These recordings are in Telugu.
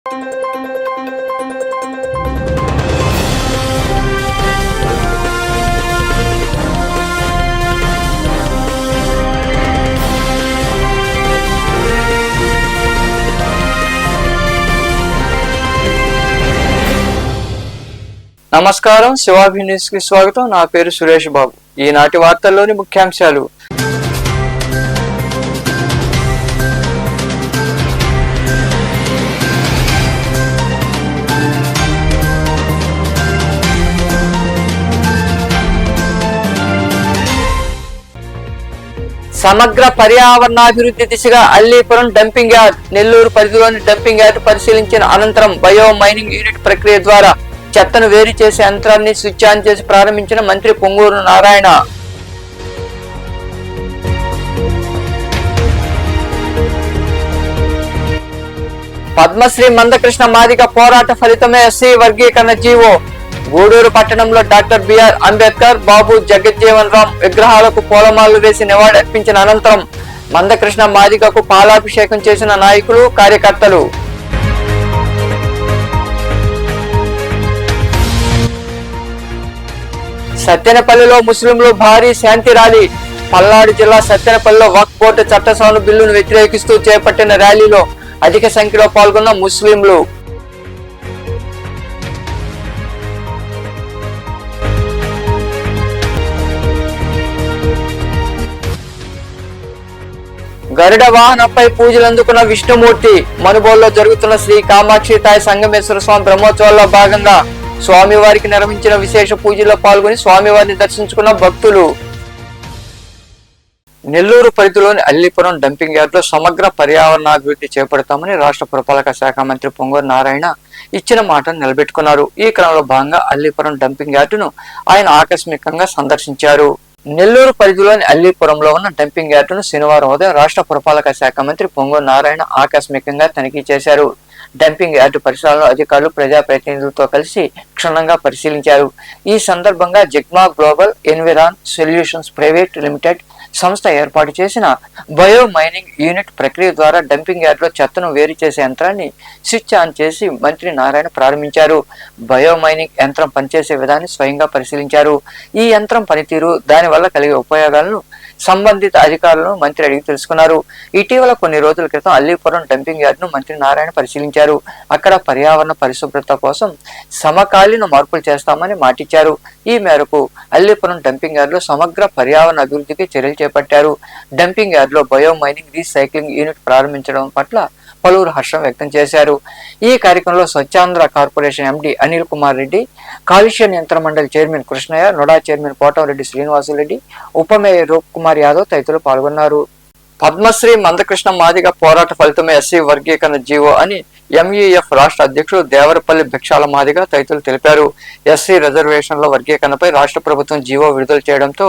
నమస్కారం, శివాభి న్యూస్ కి స్వాగతం. నా పేరు సురేష్ బాబు. ఈనాటి వార్తల్లోని ముఖ్యాంశాలు. సమగ్ర పర్యావరణాభివృద్ధి దిశగా అల్లీపురం డంపింగ్ యార్డ్, నెల్లూరు పరిధిలోని డంపింగ్ యార్డ్ పరిశీలించిన అనంతరం బయో మైనింగ్ యూనిట్ ప్రక్రియ ద్వారా చెత్తను వేరు చేసే యంత్రాన్ని స్విచ్ ఆన్ చేసి ప్రారంభించిన మంత్రి పొంగూరు నారాయణ. పద్మశ్రీ మందకృష్ణ మాదిగ పోరాట ఫలితమే ఎస్సీ వర్గీకరణ జీవో. గూడూరు పట్టణంలో డాక్టర్ బిఆర్ అంబేద్కర్, బాబు జగజ్జీవన్ రామ్ విగ్రహాలకు పూలమాలలు వేసి నివాళులర్పించిన అనంతరం మందకృష్ణ మాదిగకు పాలాభిషేకం చేసిన నాయకులు, కార్యకర్తలు. సత్తెనపల్లిలో ముస్లింలు భారీ శాంతి ర్యాలీ. పల్నాడు జిల్లా సత్తెనపల్లిలో వక్ఫ్ బోర్డు చట్ట సవరణ బిల్లును వ్యతిరేకిస్తూ చేపట్టిన ర్యాలీలో అధిక సంఖ్యలో పాల్గొన్న ముస్లింలు. గరుడ వాహనంపై పూజలు అందుకున్న విష్ణుమూర్తి. మనుబోలులో జరుగుతున్న శ్రీ కామాక్షి తాయి సంగమేశ్వర స్వామి బ్రహ్మోత్సవాల్లో భాగంగా స్వామివారికి నిర్వహించిన విశేష పూజల్లో పాల్గొని స్వామివారిని దర్శించుకున్న భక్తులు. నెల్లూరు పరిధిలోని అల్లీపురం డంపింగ్ యార్డులో సమగ్ర పర్యావరణాభివృద్ధి చేపడతామని రాష్ట్ర పురపాలక శాఖ మంత్రి పొంగూరు నారాయణ ఇచ్చిన మాటను నిలబెట్టుకున్నారు. ఈ క్రమంలో భాగంగా అల్లీపురం డంపింగ్ యార్డును ఆయన ఆకస్మికంగా సందర్శించారు. నెల్లూరు పరిధిలోని అల్లీపురంలో ఉన్న డంపింగ్ యార్డును శనివారం ఉదయం రాష్ట్ర పురపాలక శాఖ మంత్రి పొంగూరు నారాయణ ఆకస్మికంగా తనిఖీ చేశారు. డంపింగ్ యార్డు పరిసరాలను అధికారులు, ప్రజాప్రతినిధులతో కలిసి క్షుణ్ణంగా పరిశీలించారు. ఈ సందర్భంగా జిగ్మా గ్లోబల్ ఎన్విరాన్ సొల్యూషన్స్ ప్రైవేట్ లిమిటెడ్ సంస్థ ఏర్పాటు చేసిన బయో మైనింగ్ యూనిట్ ప్రక్రియ ద్వారా డంపింగ్ యార్డులో చెత్తను వేరు చేసే యంత్రాన్ని స్విచ్ ఆన్ చేసి మంత్రి నారాయణ ప్రారంభించారు. బయో మైనింగ్ యంత్రం పనిచేసే విధాన్ని స్వయంగా పరిశీలించారు. ఈ యంత్రం పనితీరు, దానివల్ల కలిగే ఉపయోగాలను సంబంధిత అధికారులను మంత్రి అడిగి తెలుసుకున్నారు. ఇటీవల కొన్ని రోజుల క్రితం అల్లీపురం డంపింగ్ యార్డును మంత్రి నారాయణ పరిశీలించారు. అక్కడ పర్యావరణ పరిశుభ్రత కోసం సమకాలీన మార్పులు చేస్తామని మాటిచ్చారు. ఈ మేరకు అల్లీపురం డంపింగ్ యార్డులో సమగ్ర పర్యావరణ అభివృద్ధికి చర్యలు చేపట్టారు. డంపింగ్ యార్డులో బయో మైనింగ్ రీసైక్లింగ్ యూనిట్ ప్రారంభించడం పట్ల పలువురు హర్షం వ్యక్తం చేశారు. ఈ కార్యక్రమంలో స్వచ్ఛాంధ్ర కార్పొరేషన్ ఎండి అనిల్ కుమార్ రెడ్డి, కాలుష్య నియంత్రణ మండలి chairman Krishnaiah, NUDA chairman Kotamreddy Srinivasulu Reddy, ఉప మేయర్ రూప్ కుమార్ యాదవ్ తదితరులు పాల్గొన్నారు. పద్మశ్రీ మందకృష్ణ మాదిగ పోరాట ఫలితమే ఎస్సీ వర్గీకరణ జీవో అని ఎంఈఎఫ్ రాష్ట్ర అధ్యక్షుడు దేవరపల్లి భిక్షాల మాదిగ తదితరులు తెలిపారు. ఎస్సీ రిజర్వేషన్ల వర్గీకరణపై రాష్ట్ర ప్రభుత్వం జీవో విడుదల చేయడంతో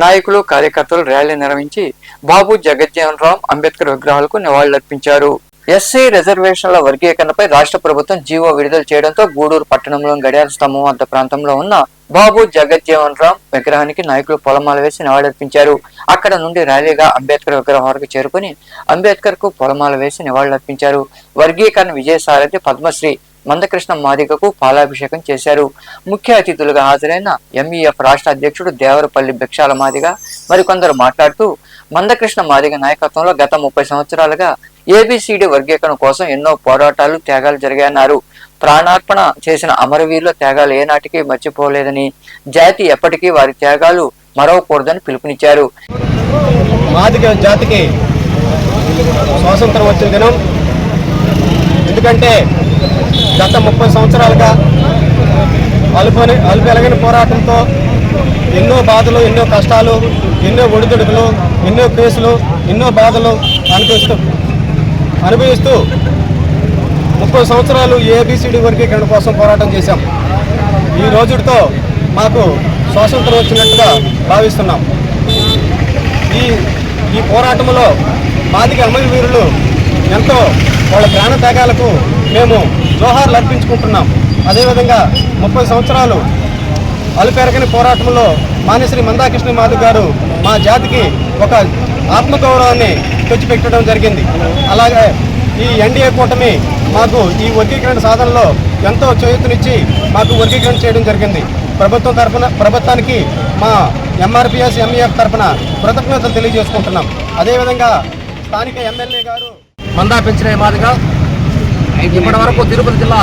నాయకులు, కార్యకర్తలు ర్యాలీ నిర్వహించి బాబు జగజ్జీవన్ రామ్ అంబేద్కర్ విగ్రహాలకు నివాళులర్పించారు. ఎస్సీ రిజర్వేషన్ల వర్గీకరణపై రాష్ట్ర ప్రభుత్వం జీవో విడుదల చేయడంతో గూడూరు పట్టణంలో గడియార స్తంభం వద్ద ప్రాంతంలో ఉన్న బాబు జగజ్జీవన్ రామ్ విగ్రహానికి నాయకులు పొలమాల వేసి నివాళులర్పించారు. అక్కడ నుండి ర్యాలీగా అంబేద్కర్ విగ్రహం వరకు చేరుకుని అంబేద్కర్ కు పొలమాల వేసి నివాళులర్పించారు. వర్గీకరణ విజయసారథి పద్మశ్రీ మందకృష్ణ మాదిగకు పాలాభిషేకం చేశారు. ముఖ్య అతిథులుగా హాజరైన ఎంఈఎఫ్ రాష్ట్ర అధ్యక్షుడు దేవరపల్లి భిక్షాల మాదిగ మరికొందరు మాట్లాడుతూ మందకృష్ణ మాదిగ నాయకత్వంలో గత 30 సంవత్సరాలుగా ఏబిసిడి వర్గీకరణ కోసం ఎన్నో పోరాటాలు, త్యాగాలు జరిగాయన్నారు. ప్రాణార్పణ చేసిన అమరవీరుల త్యాగాలు ఏనాటికి మర్చిపోలేదని, జాతి ఎప్పటికీ వారి త్యాగాలు మరవకూడదని పిలుపునిచ్చారు. మాదిగ జాతికి స్వాతంత్రం వచ్చిన దినం. ఎందుకంటే గత 30 సంవత్సరాలుగా అలుపెలగని పోరాటంతో ఎన్నో బాధలు, ఎన్నో కష్టాలు, ఎన్నో ఒడిదుడుకులు, ఎన్నో కేసులు, ఎన్నో బాధలు అనుభవిస్తూ 30 సంవత్సరాలు ఏబిసిడి వర్గీకరణ కోసం పోరాటం చేశాం. ఈ రోజుతో మాకు స్వాతంత్రం వచ్చినట్టుగా భావిస్తున్నాం. ఈ పోరాటంలో మాదిగ అమరవీరులు ఎంతో వాళ్ళ ప్రాణ త్యాగాలకు మేము జోహార్లు అర్పించుకుంటున్నాం. అదేవిధంగా 30 సంవత్సరాలు అలుపెరగని పోరాటంలో మాన్యశ్రీ మందాకృష్ణ మాదిగ గారు మా జాతికి ఒక ఆత్మగౌరవాన్ని తెచ్చిపెట్టడం జరిగింది. అలాగే ఈ ఎన్డీఏ కూటమి మాకు ఈ వర్గీకరణ సాధనలో ఎంతో చేయూతనిచ్చి మాకు వర్గీకరణ చేయడం జరిగింది. ప్రభుత్వానికి మా ఎంఆర్పిఎస్ ఎంఈఎఫ్ తరఫున కృతజ్ఞతలు తెలియజేసుకుంటున్నాం. అదేవిధంగా స్థానిక ఎమ్మెల్యే గారు మందా పెంచిన మాదిగా ఇప్పటి వరకు తిరుపతి జిల్లా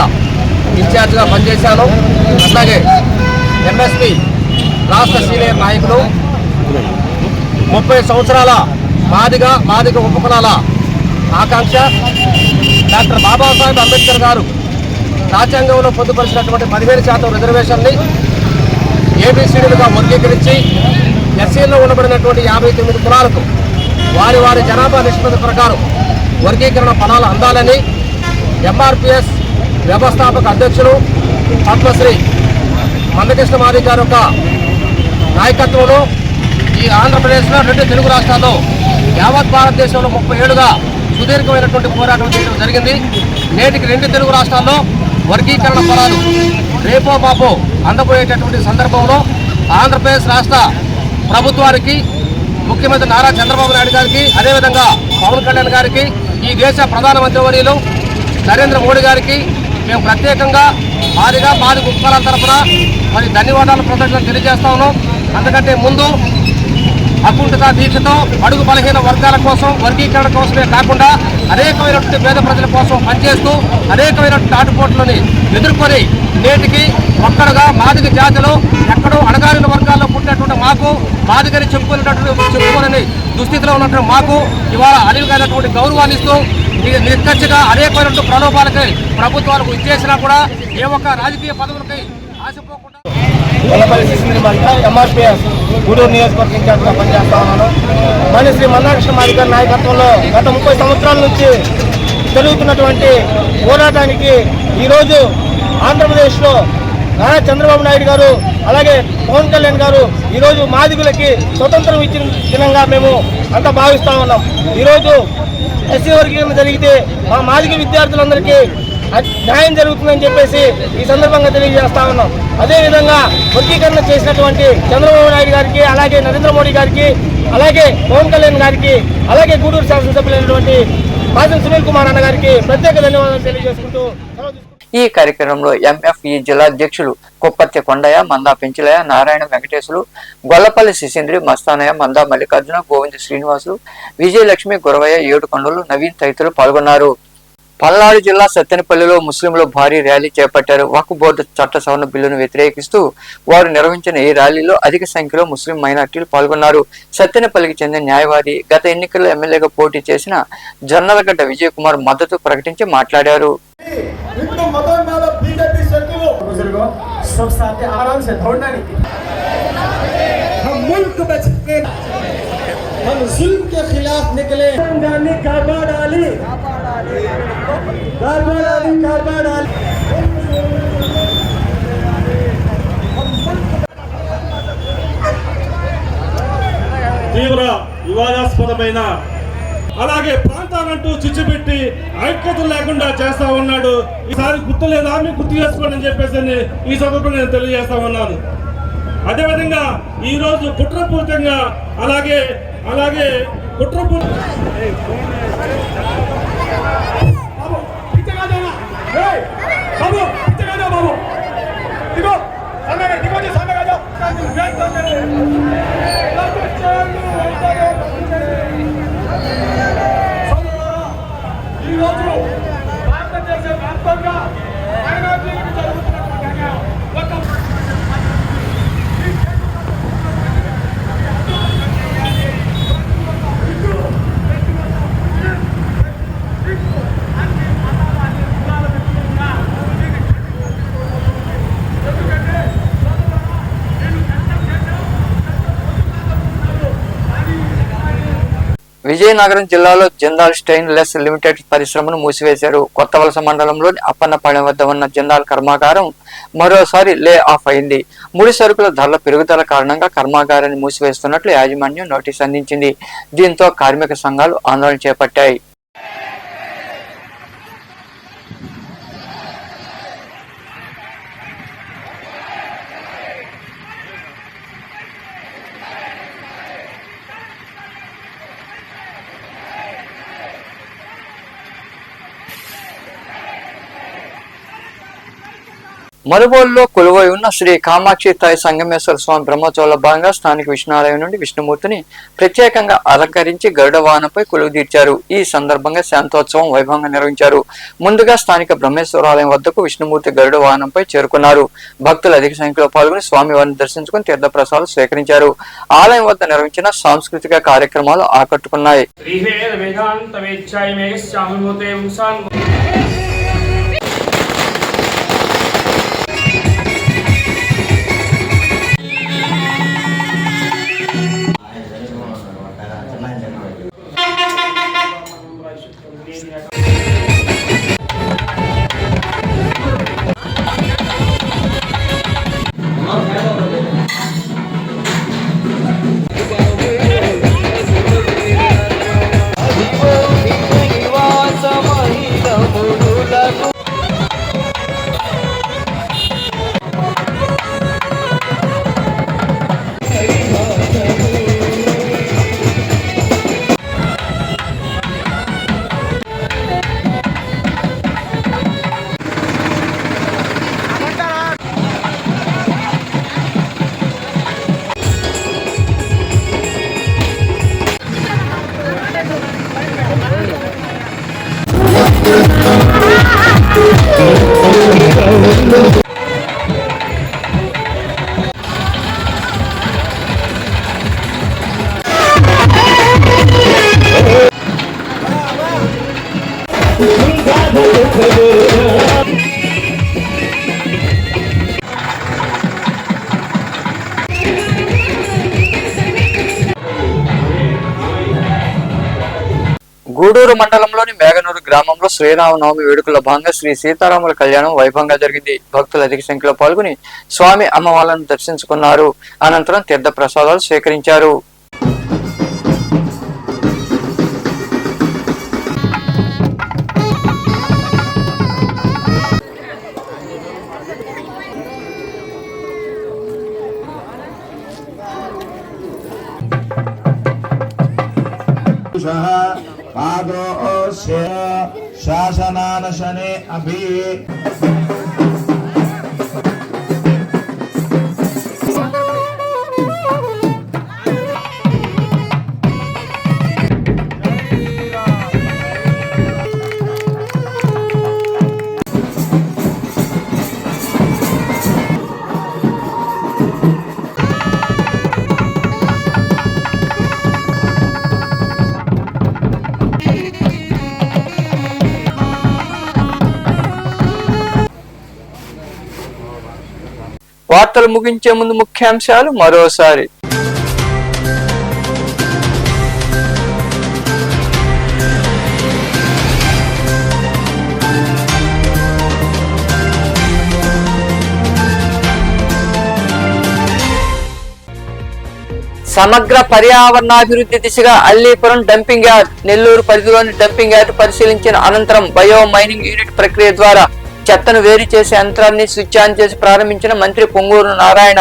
ఇన్ఛార్జ్గా పనిచేశాను. అట్లాగే ఎంఎస్పి రాష్ట్ర సీనియర్ నాయకులు 30 సంవత్సరాల మాదిగ ఉపకులాల ఆకాంక్ష డాక్టర్ బాబాసాహెబ్ అంబేద్కర్ గారు రాజ్యాంగంలో పొందుపరిచినటువంటి 15% రిజర్వేషన్ని ఏబిసిడీలుగా వర్గీకరించి ఎస్సీలో ఉండబడినటువంటి 59 కులాలకు వారి జనాభా నిష్పత్తి ప్రకారం వర్గీకరణ ఫలాలు అందాలని ఎంఆర్పిఎస్ వ్యవస్థాపక అధ్యక్షులు పద్మశ్రీ మందకృష్ణ మాదిగ గారి యొక్క నాయకత్వంలో ఈ ఆంధ్రప్రదేశ్లో 2 తెలుగు రాష్ట్రాల్లో యావత్ భారతదేశంలో 30 ఏళ్లుగా సుదీర్ఘమైనటువంటి పోరాటం చేయడం జరిగింది. నేటికి 2 తెలుగు రాష్ట్రాల్లో వర్గీకరణ ఫలాలు రేపో మాపో అందబోయేటటువంటి సందర్భంలో ఆంధ్రప్రదేశ్ రాష్ట్ర ప్రభుత్వానికి ముఖ్యమంత్రి నారా చంద్రబాబు నాయుడు గారికి, అదేవిధంగా పవన్ కళ్యాణ్ గారికి, ఈ దేశ ప్రధానమంత్రి వర్యులు నరేంద్ర మోడీ గారికి మేము ప్రత్యేకంగా మాదిగ ఉపకులాల తరఫున మరి ధన్యవాదాలు ప్రదర్శన తెలియజేస్తా ఉన్నాం. అందుకంటే ముందు అకుంఠిత దీక్షతో అడుగు బలహీన వర్గాల కోసం వర్గీకరణ కోసమే కాకుండా అనేకమైనటువంటి పేద ప్రజల కోసం పనిచేస్తూ అనేకమైనటువంటి ఆటుపోట్లని ఎదుర్కొని నేటికి ఒక్కడుగా మాదిగ జాతిలో ఎక్కడో అణగారిన వర్గాల్లో పుట్టినటువంటి మాకు మాదిగని చెప్పుకోలేని దుస్థితిలో ఉన్నటువంటి మాకు ఇవాళ అలివిగైనటువంటి గౌరవాన్ని ఇస్తూ నిక్కచ్చిగా అనేకమైనటువంటి ప్రలోభాలకి ప్రభుత్వాలకు ఇచ్చేసినా కూడా ఏ ఒక్క రాజకీయ పదవులకి ఆశపోకుండా ఎంఆర్పిఎస్ గూడూరు నియోజకవర్గ ఇన్ఛార్జ్గా పనిచేస్తా ఉన్నాను. మరి శ్రీ మందాకృష్ణ మాదిగ గారి నాయకత్వంలో గత 30 సంవత్సరాల నుంచి జరుగుతున్నటువంటి పోరాటానికి ఈరోజు ఆంధ్రప్రదేశ్లో నారా చంద్రబాబు నాయుడు గారు అలాగే పవన్ కళ్యాణ్ గారు ఈరోజు మాదిగులకి స్వతంత్రం ఇచ్చిన దినంగా మేము అంతా భావిస్తూ ఉన్నాం. ఈరోజు ఎస్సీ వర్గీకరణ జరిగితే మా మాదిగ విద్యార్థులందరికీ న్యాయం జరుగుతుందని చెప్పేసి ఈ సందర్భంగా తెలియజేస్తా ఉన్నాం. అదేవిధంగా వర్గీకరణ చేసినటువంటి చంద్రబాబు నాయుడు గారికి, అలాగే నరేంద్ర మోడీ గారికి, అలాగే పవన్ కళ్యాణ్ గారికి, అలాగే గూడూరు శాసనసభ్యులైనటువంటి పాసం సునీల్ కుమార్ అన్న గారికి ప్రత్యేక ధన్యవాదాలు తెలియజేసుకుంటూ ఈ కార్యక్రమంలో ఎంఎఫ్ఈ జిల్లా అధ్యక్షులు కొప్పత్య కొండయ్య, మందా పెంచలయ్య, నారాయణ వెంకటేశులు, గొల్లపల్లి శిశేంద్రి, మస్తానయ్య, మందా మల్లికార్జున, గోవింద శ్రీనివాసులు, విజయలక్ష్మి, గురవయ్య, ఏడుకొండలు, నవీన్ తదితరులు పాల్గొన్నారు. పల్నాడు జిల్లా సత్తెనపల్లిలో ముస్లింలు భారీ ర్యాలీ చేపట్టారు. వక్ఫ్ బోర్డు చట్ట సవరణ బిల్లును వ్యతిరేకిస్తూ వారు నిర్వహించిన ఈ ర్యాలీలో అధిక సంఖ్యలో ముస్లిం మైనార్టీలు పాల్గొన్నారు. సత్తెనపల్లికి చెందిన న్యాయవాది, గత ఎన్నికల్లో ఎమ్మెల్యేగా పోటీ చేసిన జొన్నలగడ్డ విజయ్ కుమార్ మద్దతు ప్రకటించి మాట్లాడారు. हम जुल्म के खिलाफ निकले, कारबा डाली తీవ్ర వివాదాస్పదమైన అలాగే ప్రాంతాలంటూ చిచ్చుపెట్టి ఐక్యత లేకుండా చేస్తా ఉన్నాడు. ఈసారి గుర్తు లేదా మీకు గుర్తు చేసుకోండి అని చెప్పేసి ఈ సందర్భంగా నేను తెలియజేస్తా ఉన్నాను. అదేవిధంగా ఈ రోజు కుట్రపూరితంగా అలాగే భారతదేశ వ్యాప్తంగా మైనారిటీలకు జరుగుతున్నటువంటి విజయనగరం జిల్లాలో జిందాల్ స్టెయిన్ లెస్ లిమిటెడ్ పరిశ్రమను మూసివేశారు. కొత్తవలస మండలంలోని అప్పన్నపాలెం వద్ద ఉన్న జిందాల్ కర్మాగారం మరోసారి లే ఆఫ్ అయింది. ముడి సరుకుల ధరల పెరుగుదల కారణంగా కర్మాగారాన్ని మూసివేస్తున్నట్లు యాజమాన్యం నోటీసు అందించింది. దీంతో కార్మిక సంఘాలు ఆందోళన చేపట్టాయి. మనుబోలులో కొలువై ఉన్న శ్రీ కామాక్షి తాయి సంగమేశ్వర స్వామి బ్రహ్మోత్సవాల భాగంగా స్థానిక విష్ణునాలయం నుండి విష్ణుమూర్తిని ప్రత్యేకంగా అలంకరించి గరుడ వాహనంపై కొలువు తీర్చారు. ఈ సందర్భంగా శాంతోత్సవం వైభవంగా నిర్వహించారు. ముందుగా స్థానిక బ్రహ్మేశ్వరాలయం వద్దకు విష్ణుమూర్తి గరుడ వాహనంపై చేరుకున్నారు. భక్తులు అధిక సంఖ్యలో పాల్గొని స్వామివారిని దర్శించుకుని తీర్థప్రసాదాలు స్వీకరించారు. ఆలయం వద్ద నిర్వహించిన సాంస్కృతిక కార్యక్రమాలు ఆకట్టుకున్నాయి. గూడూరు మండలంలోని మేఘనూరు గ్రామంలో శ్రీరామనవమి వేడుకల భాగంగా శ్రీ సీతారాముల కళ్యాణం వైభవంగా జరిగింది. భక్తులు అధిక సంఖ్యలో పాల్గొని స్వామి అమ్మవార్లను దర్శించుకున్నారు. అనంతరం తీర్థ ప్రసాదాలు స్వీకరించారు. శాసనానశనే అభి వార్తలు ముగించే ముందు ముఖ్యాంశాలు మరోసారి. సమగ్ర పర్యావరణాభివృద్ధి దిశగా అల్లీపురం డంపింగ్ యార్డ్, నెల్లూరు పరిధిలోని డంపింగ్ యార్డ్ పరిశీలించిన అనంతరం బయో మైనింగ్ యూనిట్ ప్రక్రియ ద్వారా చెత్తను వేరు చేసే యంత్రాన్ని స్విచ్ ఆన్ చేసి ప్రారంభించిన మంత్రి పొంగూరు నారాయణ.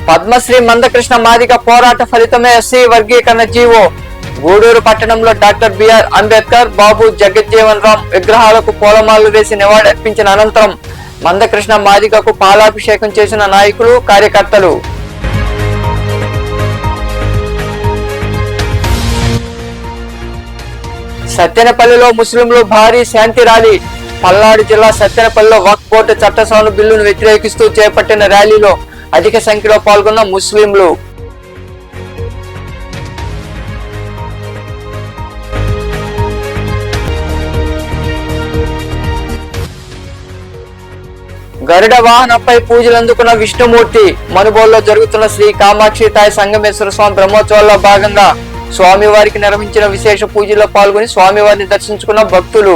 పద్మశ్రీ మందకృష్ణ మాదిగ పోరాట ఫలితమే ఎస్సీ వర్గీకరణ జీవో. గూడూరు పట్టణంలో డాక్టర్ బిఆర్ అంబేద్కర్, బాబు జగజ్జీవన్ రామ్ విగ్రహాలకు పూలమాలలు వేసి నివాళులర్పించిన అనంతరం మందకృష్ణ మాదిగకు పాలాభిషేకం చేసిన నాయకులు, కార్యకర్తలు. సత్తెనపల్లిలో ముస్లింలు భారీ శాంతి ర్యాలీ. పల్నాడు జిల్లా సత్తెనపల్లిలో వక్ఫ్ బోర్డు చట్ట సవరణ బిల్లును వ్యతిరేకిస్తూ చేపట్టిన ర్యాలీలో అధిక సంఖ్యలో పాల్గొన్న ముస్లింలు. గరుడ వాహనంపై పూజలు అందుకున్న విష్ణుమూర్తి. మనుబోలులో జరుగుతున్న శ్రీ కామాక్షి తాయి సంగమేశ్వర స్వామి బ్రహ్మోత్సవాల్లో భాగంగా స్వామివారికి నిర్వహించిన విశేష పూజల్లో పాల్గొని స్వామివారిని దర్శించుకున్న భక్తులు.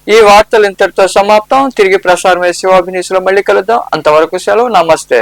ఈ వార్తలు ఇంతటితో సమాప్తం. తిరిగి ప్రసారమయ్యే శివాభినీసులో మళ్ళీ కలుద్దాం. అంతవరకు సెలవు. నమస్తే.